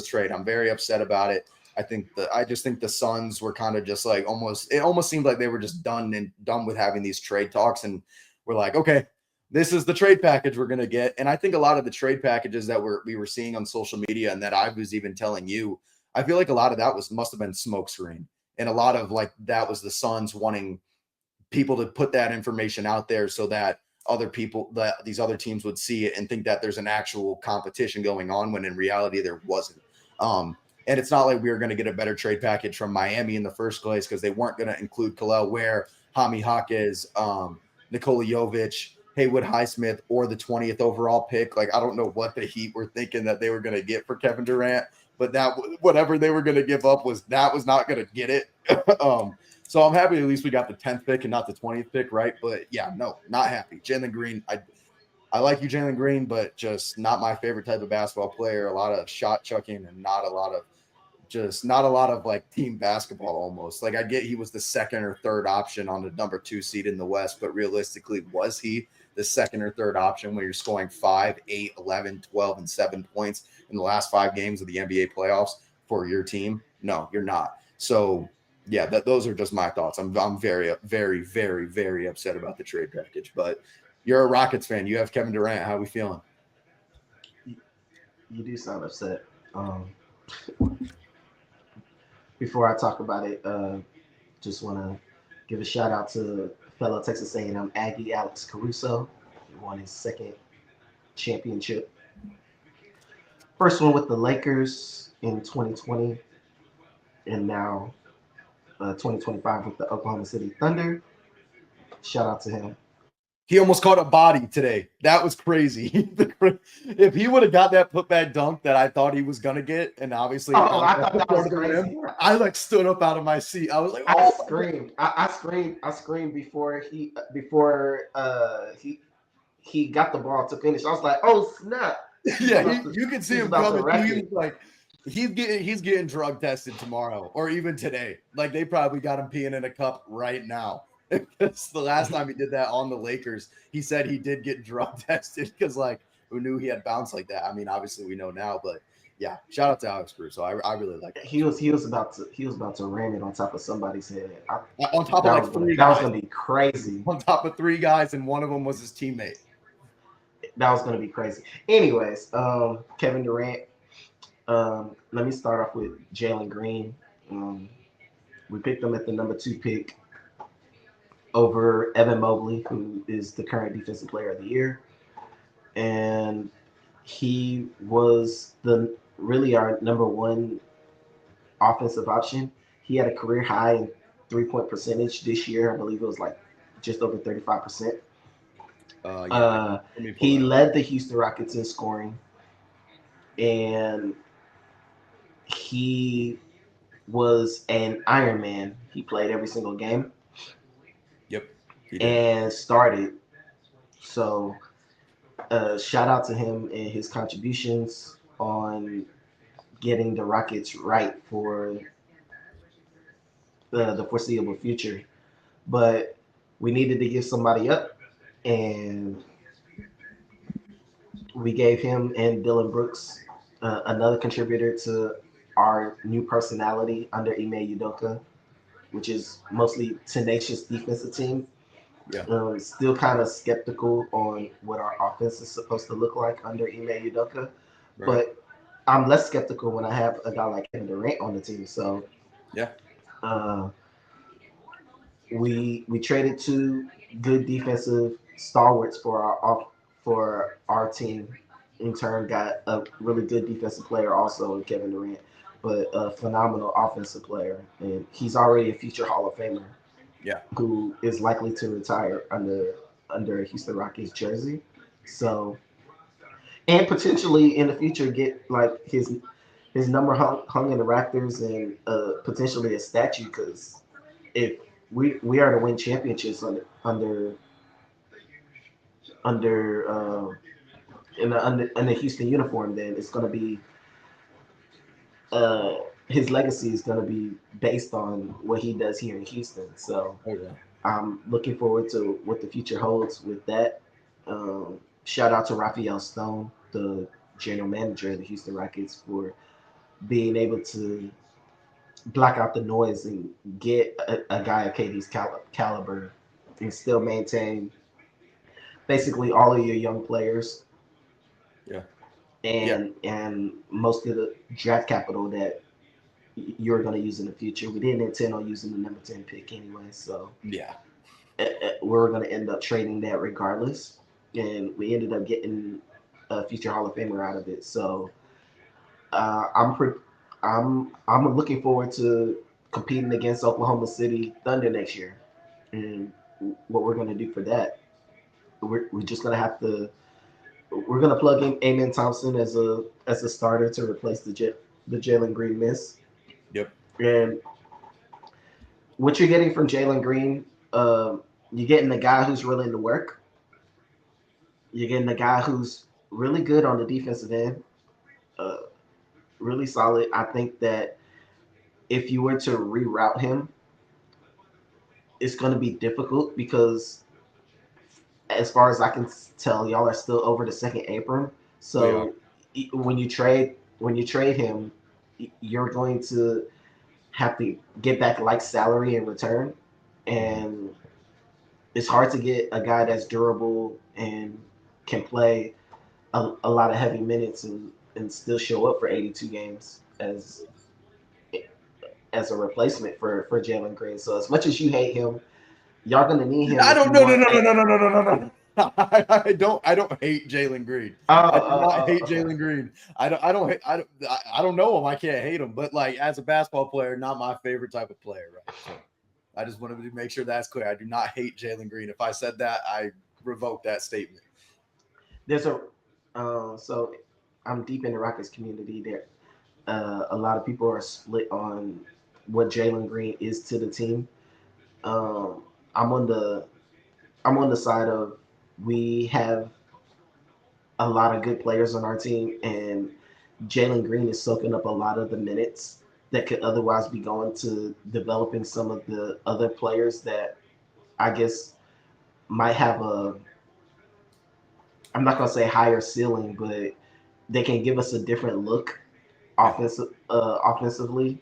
S1: trade. I'm very upset about it. I just think the Suns were kind of just like it almost seemed like they were just done with having these trade talks. And we're like, okay, this is the trade package we're going to get. And I think a lot of the trade packages that we were seeing on social media and that I was even telling you, I feel like a lot of that must have been smokescreen. And a lot of like that was the Suns wanting people to put that information out there so that these other teams would see it and think that there's an actual competition going on when in reality there wasn't. And it's not like we were going to get a better trade package from Miami in the first place because they weren't going to include Kalel Ware, Hami Jaquez, Nikola Jovic, Haywood Highsmith, or the 20th overall pick. Like, I don't know what the Heat were thinking that they were going to get for Kevin Durant, but that whatever they were going to give up was not going to get it. So I'm happy at least we got the 10th pick and not the 20th pick, right? But yeah, no, not happy. Jalen Green, I like you, Jalen Green, but just not my favorite type of basketball player. A lot of shot chucking and not a lot of like team basketball almost. Like I get he was the second or third option on the number 2 seed in the West, but realistically, was he the second or third option when you're scoring 5, 8, 11, 12, and 7 points in the last 5 games of the NBA playoffs for your team? No, you're not. So yeah, those are just my thoughts. I'm very, very, very, very upset about the trade package. But you're a Rockets fan. You have Kevin Durant. How are we feeling?
S2: You do sound upset. Before I talk about it, just want to give a shout out to fellow Texas A&M Aggie Alex Caruso. He won his second championship. First one with the Lakers in 2020, and now 2025 with the Oklahoma City Thunder. Shout out to him.
S1: He almost caught a body today. That was crazy. If he would have got that putback dunk that I thought he was gonna get, and obviously,
S2: I thought that was crazy.
S1: I like stood up out of my seat. I was like,
S2: I screamed. I screamed before he got the ball to finish. I was like, oh snap!
S1: Yeah, you can see him coming. He was like, he's getting drug tested tomorrow or even today. Like they probably got him peeing in a cup right now. Because the last time he did that on the Lakers, he said he did get drug tested because like who knew he had bounced like that. I mean, obviously we know now, but yeah, shout out to Alex Caruso. I really like it.
S2: He was about to ram it on top of somebody's head.
S1: On top of like 3 guys.
S2: That was gonna be crazy.
S1: On top of 3 guys, and one of them was his teammate.
S2: That was gonna be crazy. Anyways, Kevin Durant. Let me start off with Jalen Green. We picked him at the number 2 pick over Evan Mobley, who is the current Defensive Player of the Year. And he was really our number 1 offensive option. He had a career high in 3-point percentage this year. I believe it was like just over 35%. He led the Houston Rockets in scoring. And he was an Iron Man. He played every single game.
S1: Yep.
S2: And started. So shout out to him and his contributions on getting the Rockets right for the foreseeable future. But we needed to give somebody up, and we gave him and Dylan Brooks another contributor to our new personality under Ime Udoka, which is mostly tenacious defensive team.
S1: Yeah.
S2: Still kind of skeptical on what our offense is supposed to look like under Ime Udoka,
S1: Right.
S2: but I'm less skeptical when I have a guy like Kevin Durant on the team. So
S1: Yeah.
S2: uh, we traded two good defensive stalwarts for our team. In turn, got a really good defensive player also in Kevin Durant, but a phenomenal offensive player, and he's already a future Hall of Famer
S1: Yeah.
S2: who is likely to retire under a Houston Rockets jersey. So, and potentially in the future get like his number hung in the rafters and potentially a statue, because if we are to win championships under in the Houston uniform, then it's going to be uh, his legacy is going to be based on what he does here in Houston. So
S1: Oh yeah.
S2: I'm looking forward to what the future holds with that. Shout out to Raphael Stone, the general manager of the Houston Rockets, for being able to block out the noise and get a guy of KD's caliber and still maintain basically all of your young players
S1: Yeah. Yeah.
S2: and most of the draft capital that you're going to use in the future. We didn't intend on using the number 10 pick anyway, so
S1: Yeah.
S2: we're going to end up trading that regardless. And we ended up getting a future Hall of Famer out of it. So uh, I'm pre- I'm looking forward to competing against Oklahoma City Thunder next year. And what we're going to do for that, we're just going to have to we're going to plug in Amen Thompson as a starter to replace the Jalen Green miss.
S1: Yep.
S2: And what you're getting from Jalen Green, you're getting a guy who's willing to work. You're getting a guy who's really good on the defensive end, uh, really solid. I think that if you were to reroute him, it's going to be difficult because, as far as I can tell, y'all are still over the second apron.
S1: We are.
S2: So when you trade him, you're going to have to get back like salary in return,
S1: Mhm.
S2: and it's hard to get a guy that's durable and can play a lot of heavy minutes and still show up for 82 games as a replacement for Jalen Green. So as much as you hate him, y'all gonna need him
S1: I
S2: if
S1: don't.
S2: you
S1: No. No.
S2: want.
S1: No. No. No. No. No. No. No. I don't. I don't hate Jalen Green. I do not hate
S2: Okay.
S1: Jalen Green. I don't. I don't. Hate, I don't know him. I can't hate him. But like as a basketball player, not my favorite type of player. Right. So I just wanted to make sure that's clear. I do not hate Jalen Green. If I said that, I revoke that statement.
S2: There's a so I'm deep in the Rockets community. There, a lot of people are split on what Jalen Green is to the team. Um, I'm on the I'm on the side of we have a lot of good players on our team, and Jalen Green is soaking up a lot of the minutes that could otherwise be going to developing some of the other players that I guess might have a I'm not gonna say higher ceiling, but they can give us a different look
S1: Yeah.
S2: offensively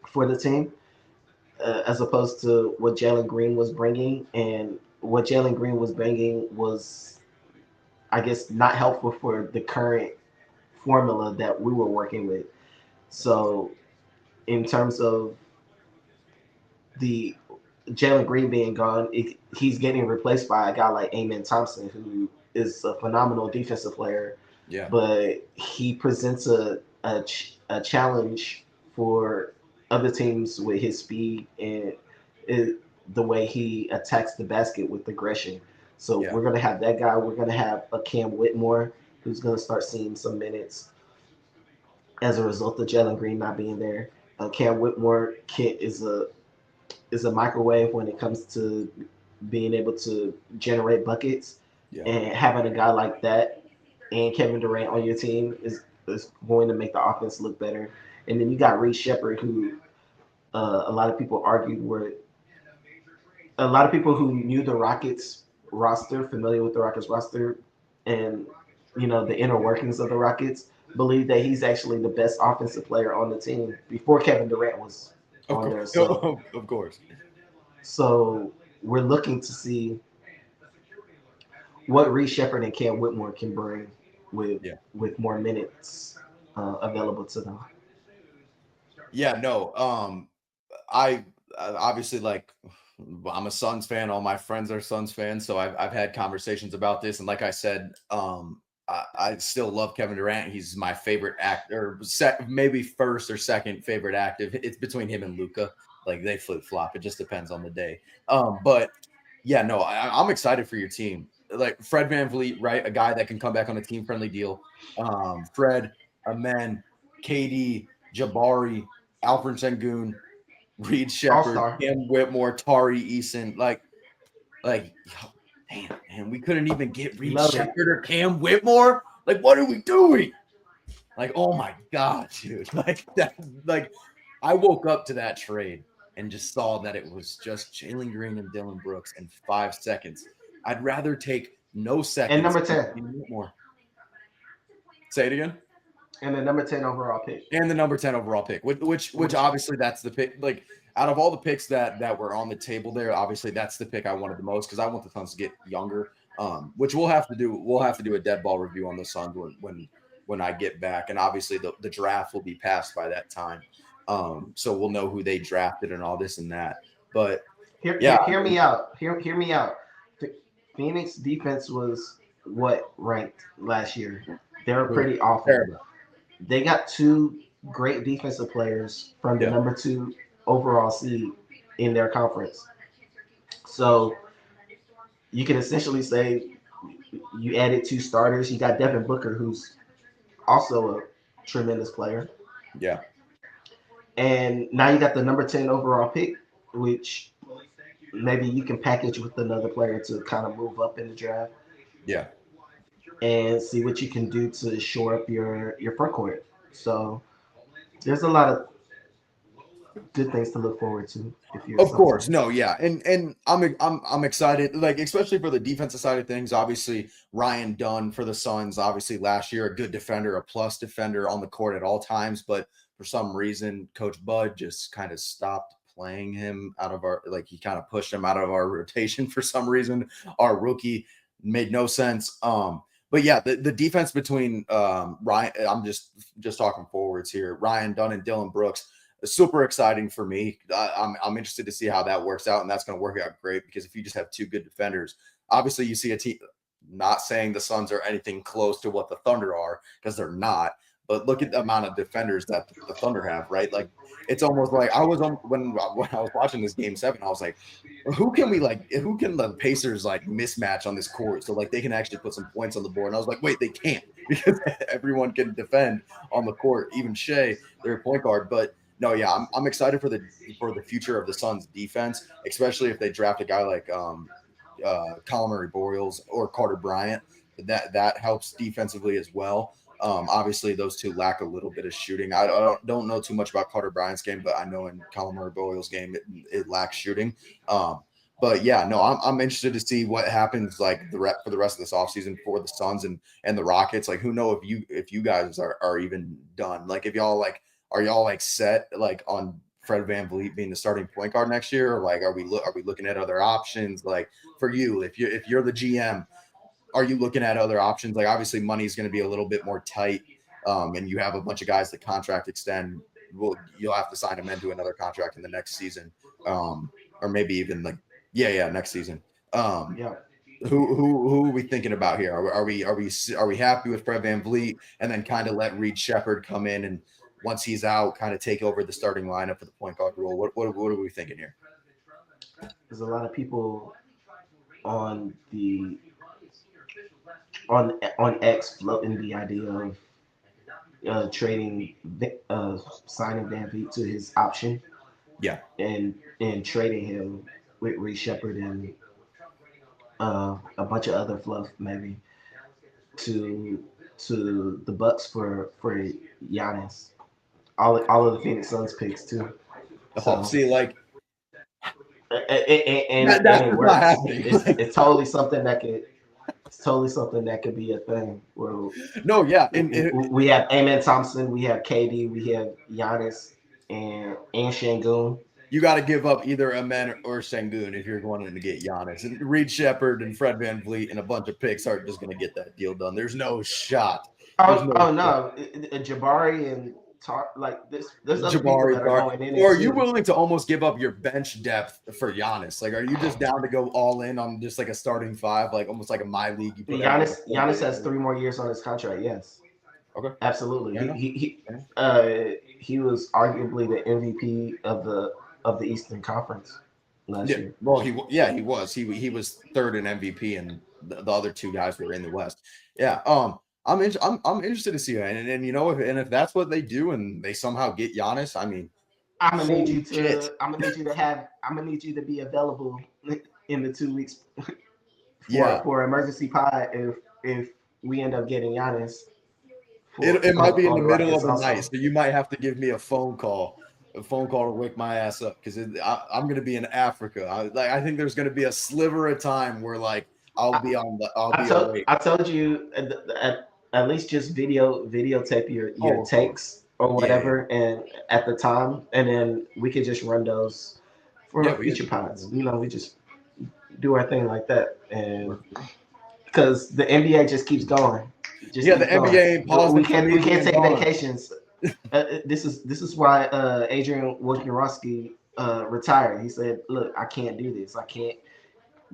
S2: for the team, as opposed to what Jalen Green was bringing. And what Jalen Green was bringing was, I guess, not helpful for the current formula that we were working with. So, in terms of the Jalen Green being gone, he's getting replaced by a guy like Amen Thompson, who is a phenomenal defensive player,
S1: Yeah.
S2: but he presents a challenge for other teams with his speed and it, the way he attacks the basket with aggression. So
S1: Yeah.
S2: we're gonna have that guy. We're gonna have a Cam Whitmore who's gonna start seeing some minutes as a result of Jalen Green not being there. Cam Whitmore is a microwave when it comes to being able to generate buckets,
S1: Yeah.
S2: and having a guy like that and Kevin Durant on your team is going to make the offense look better. And then you got Reed Shepard, who a lot of people argued were a lot of people who knew the Rockets roster, familiar with the Rockets roster, and the inner workings of the Rockets, believe that he's actually the best offensive player on the team before Kevin Durant was
S1: Of
S2: on
S1: course.
S2: there. So
S1: Of course.
S2: so we're looking to see what Reed Shepherd and Cam Whitmore can bring with
S1: Yeah.
S2: with more minutes available to them.
S1: Yeah, no. I obviously like I'm a Suns fan. All my friends are Suns fans, so I've had conversations about this. And like I said, I still love Kevin Durant. He's my favorite actor, maybe first or second favorite active. It's between him and Luca. Like they flip flop. It just depends on the day. But yeah, no, I'm excited for your team. Like Fred VanVleet, right? A guy that can come back on a team friendly deal. Fred, Amen, KD, Jabari, Alfred Sengun, Reed
S2: All
S1: Shepherd,
S2: star.
S1: Cam Whitmore, Tari Eason, like, damn, man, we couldn't even get Reed
S2: Love it.
S1: Shepherd or Cam Whitmore. Like, what are we doing? Like, oh my god, dude! Like that, like I woke up to that trade and just saw that it was just Jalen Green and Dylan Brooks in 5 seconds. I'd rather take no
S2: And
S1: seconds
S2: number
S1: and
S2: 10.
S1: Cam Whitmore. Say it again.
S2: And the number 10 overall pick.
S1: And the number 10 overall pick, which obviously that's the pick. Like out of all the picks that were on the table there, obviously that's the pick I wanted the most because I want the Suns to get younger. Which we'll have to do. We'll have to do a dead ball review on the Suns when I get back, and obviously the draft will be passed by that time. So we'll know who they drafted and all this and that. But yeah,
S2: Hear me out. Hear me out. Phoenix defense was what ranked last year. They were pretty awful.
S1: terrible.
S2: They got two great defensive players from the
S1: Yeah.
S2: number 2 overall seed in their conference. So you can essentially say you added 2 starters. You got Devin Booker, who's also a tremendous player.
S1: Yeah.
S2: And now you got the number 10 overall pick, which maybe you can package with another player to kind of move up in the draft
S1: Yeah.
S2: and see what you can do to shore up your front court. So there's a lot of good things to look forward to if you're a
S1: Of
S2: Suns
S1: course,
S2: fan.
S1: no, yeah, and I'm excited, like especially for the defensive side of things. Obviously, Ryan Dunn for the Suns, obviously last year a good defender, a plus defender on the court at all times, but for some reason, Coach Bud just kind of stopped playing him out of our like he kind of pushed him out of our rotation for some reason. Our rookie made no sense. But yeah, the defense between Ryan, I'm just talking forwards here, Ryan Dunn and Dylan Brooks super exciting for me. I'm interested to see how that works out, and that's going to work out great because if you just have two good defenders, obviously you see a team. Not saying the Suns are anything close to what the Thunder are because they're not, but look at the amount of defenders that the Thunder have, right? Like it's almost like I was on when I was watching this game 7, I was like, who can the Pacers like mismatch on this court so like they can actually put some points on the board? And I was like, wait, they can't because everyone can defend on the court, even Shea, their point guard, but no, yeah, I'm excited for the future of the Suns defense, especially if they draft a guy like Colin Murray Boyles or Carter Bryant. That helps defensively as well. Obviously, those two lack a little bit of shooting. I don't know too much about Carter Bryant's game, but I know in Colin Murray Boyles' game it lacks shooting. But yeah, no, I'm interested to see what happens like for the rest of this offseason for the Suns and the Rockets. Like, who know if you guys are even done? Like, if y'all like are y'all like set like on Fred VanVleet being the starting point guard next year, or like are we looking at other options? Like for you, if you're the GM, are you looking at other options? Like obviously money is going to be a little bit more tight, and you have a bunch of guys that contract extend. Well, you'll have to sign them into another contract in the next season, or maybe even like next season.
S2: Yeah.
S1: Who are we thinking about here? Are we happy with Fred VanVleet and then kind of let Reed Shepherd come in and once he's out, kind of take over the starting lineup for the point guard role? What are we thinking here?
S2: There's a lot of people on the on X floating the idea of trading signing Van Vliet to his option
S1: Yeah.
S2: and trading him with Reed Shepherd and a bunch of other fluff maybe to the Bucks for Giannis. All of the Phoenix Suns picks too.
S1: Oh,
S2: So
S1: see, like
S2: and
S1: that's
S2: it
S1: not
S2: works.
S1: happening.
S2: It's totally something that could be a thing. Where
S1: no, yeah,
S2: we have Amen Thompson, we have KD, we have Giannis and Şengün.
S1: you got to give up either Amen or Sengun if you're going in to get Giannis. And Reed Shepard and Fred VanVleet and a bunch of picks aren't just going to get that deal done. There's no shot. There's
S2: Oh,
S1: no
S2: oh
S1: shot.
S2: no, Jabari and like this. There's other people
S1: Jabari,
S2: that are going in
S1: or
S2: it
S1: are you
S2: too.
S1: willing to almost give up your bench depth for Giannis? Like, are you just down to go all in on just like a starting five, like almost like a my league? You put everyone.
S2: Giannis has 3 more years on his contract. Yes,
S1: Okay,
S2: absolutely.
S1: fair enough.
S2: He was arguably the MVP of the Eastern Conference last
S1: Yeah,
S2: year.
S1: well, he was. He was third in MVP, and the other two guys were in the West. Yeah, I'm interested to see that, and you know, if that's what they do, and they somehow get Giannis, I mean, holy shit.
S2: I'm gonna need you to be available in the 2 weeks
S1: Yeah,
S2: for emergency pod if we end up getting Giannis for
S1: it might be in
S2: on
S1: the
S2: the
S1: middle
S2: Rockets
S1: of the night,
S2: also.
S1: so you might have to give me a phone call to wake my ass up because I'm going to be in Africa. I think there's going to be a sliver of time where like I'll be awake.
S2: I told you at least just videotape your
S1: Oh, of course.
S2: takes or
S1: Yeah, yeah,
S2: whatever, and at the time, and then we could just run those
S1: yeah.
S2: for future pods. We just do our thing like that, and
S1: We,
S2: because the NBA just keeps going, just
S1: yeah, the
S2: keeps going.
S1: NBA ain't pausing for me
S2: We can't
S1: being
S2: take
S1: gone.
S2: vacations. This is why Adrian Wojnarowski retired. He said, "Look, I can't do this. I can't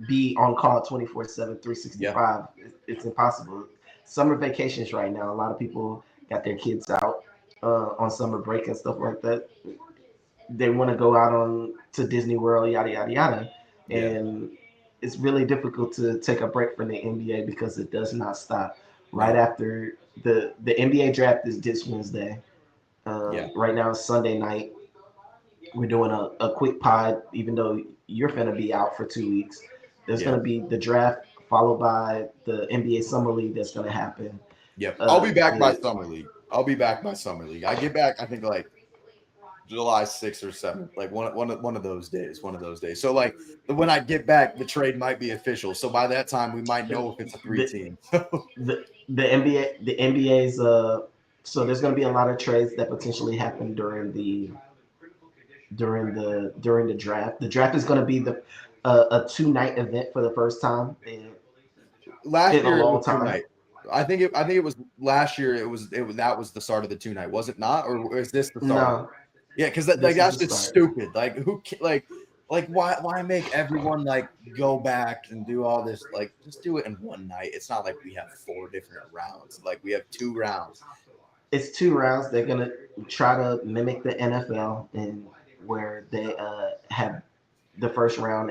S2: be on call 24/7,
S1: Yeah,
S2: 365. It's impossible." Summer vacations right now. A lot of people got their kids out on summer break and stuff like that. They want to go out on to Disney World, yada yada yada,
S1: yeah,
S2: and it's really difficult to take a break from the NBA because it does not stop. Right
S1: no,
S2: after the NBA draft is this Wednesday.
S1: yeah,
S2: Right now it's Sunday night. We're doing a quick pod, even though you're gonna be out for 2 weeks. There's
S1: yeah,
S2: gonna be the draft followed by the NBA Summer League that's gonna happen.
S1: yep. I'll be back by
S2: The
S1: summer league. I'll be back by summer league. I get back, I think like July 6th or 7th, like one of those days, one of those days. So like when I get back, the trade might be official. So by that time, we might know if it's a three
S2: the
S1: team.
S2: the NBA's so there's gonna be a lot of trades that potentially happen during the draft. The draft is gonna be the a 2 night event for the first time
S1: Last
S2: in a
S1: year it
S2: long
S1: was two
S2: time.
S1: night. I think it was last year. It was that was the start of the 2 night, was it not? Or is this the start of it?
S2: No,
S1: Yeah, because like
S2: this is
S1: that's
S2: the
S1: just
S2: start.
S1: stupid. Like like why make everyone like go back and do all this? Like just do it in one night. It's not like we have four different rounds. Like we have two rounds.
S2: It's 2 rounds. They're gonna try to mimic the NFL and where they have the first round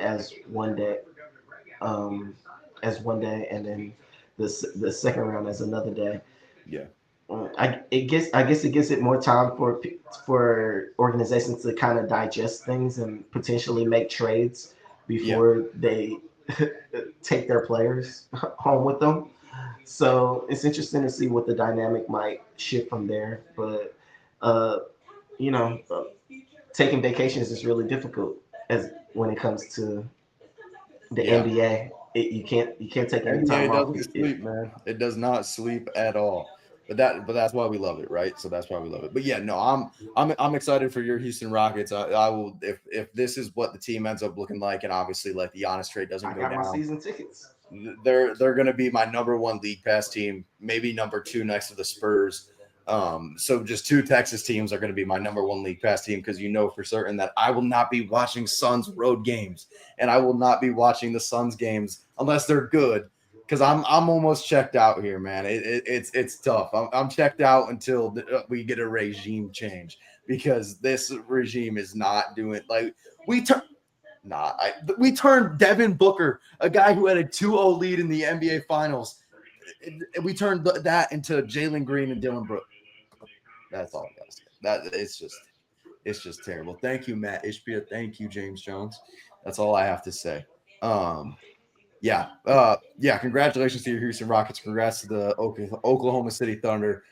S2: um, as one day, and then the second round as another day.
S1: Yeah,
S2: I guess it gives it more time for organizations to kind of digest things and potentially make trades
S1: yeah,
S2: before they take their players home with them. So it's interesting to see what the dynamic might shift from there. But uh, you know, taking vacations is really difficult as when it comes to the
S1: yeah.
S2: NBA. You can't take any
S1: NBA
S2: time off.
S1: doesn't sleep, man. It does not sleep at all. But that's why we love it, right? So that's why we love it. But yeah, no, I'm excited for your Houston Rockets. I will if this is what the team ends up looking like, and obviously like the Giannis trade doesn't
S2: I
S1: go
S2: got my
S1: down,
S2: season tickets.
S1: they're going to be my number one league pass team, maybe number two next to the Spurs. So just two Texas teams are going to be my number one league pass team because you know for certain that I will not be watching Suns road games, and I will not be watching the Suns games unless they're good. Because I'm almost checked out here, man. It's tough. I'm checked out until we get a regime change because this regime is not doing like we turn. Nah, we turned Devin Booker, a guy who had a 2-0 lead in the NBA Finals. We turned that into Jalen Green and Dylan Brooks. That's all I gotta say. That it's just terrible. Thank you, Matt Ishbia. Thank you, James Jones. That's all I have to say. Um, yeah. Congratulations to your Houston Rockets. Congrats to the Oklahoma City Thunder.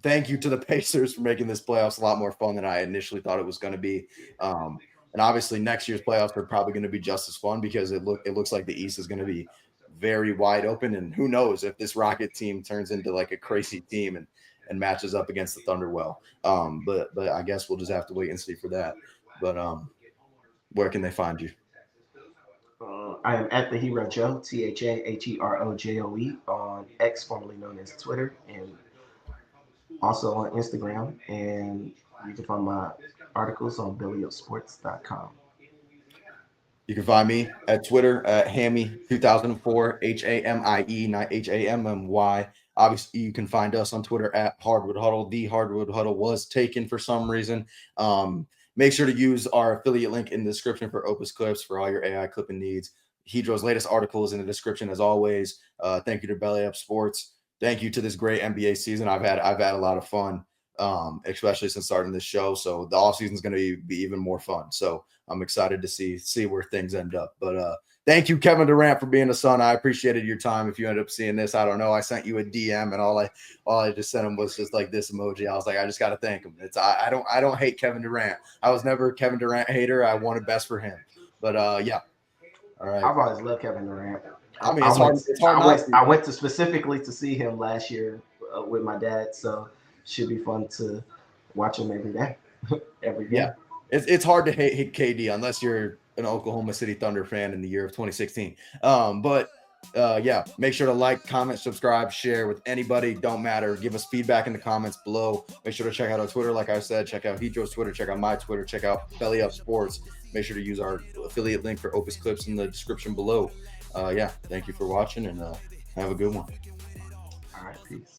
S1: Thank you to the Pacers for making this playoffs a lot more fun than I initially thought it was going to be. And obviously, next year's playoffs are probably going to be just as fun because it looks like the East is going to be very wide open. And who knows if this Rocket team turns into like a crazy team and matches up against the Thunder well. But I guess we'll just have to wait and see for that. But where can they find you?
S2: I am at the Hero Joe, THAHEROJOE, on X, formerly known as Twitter, and also on Instagram. And you can find my articles on BellyUpSports.com.
S1: You can find me at Twitter at Hammy2004, HAMIE, not HAMMY. Obviously, you can find us on Twitter at Hardwood Huddle. The Hardwood Huddle was taken for some reason. Make sure to use our affiliate link in the description for Opus Clips for all your AI clipping needs. Hidro's latest article is in the description as always. Thank you to BellyUp Sports. Thank you to this great NBA season. I've had a lot of fun, especially since starting this show. So the off season is going to be even more fun. So I'm excited to see where things end up. But thank you, Kevin Durant, for being a son. I appreciated your time. If you end up seeing this, I don't know. I sent you a DM, and all I just sent him was just like this emoji. I was like, I just got to thank him. I don't hate Kevin Durant. I was never a Kevin Durant hater. I wanted best for him. But yeah. All right.
S2: I've always loved Kevin Durant.
S1: I mean, it's hard not to.
S2: I went to specifically to see him last year with my dad, so should be fun to watch him every day, every game.
S1: Yeah, it's hard to hate KD unless you're an Oklahoma City Thunder fan in the year of 2016. Yeah, make sure to like, comment, subscribe, share with anybody. Don't matter. Give us feedback in the comments below. Make sure to check out our Twitter. Like I said, check out Hidro's Twitter. Check out my Twitter. Check out BellyUp Sports. Make sure to use our affiliate link for Opus Clips in the description below. Yeah, thank you for watching, and have a good one.
S2: All right, peace.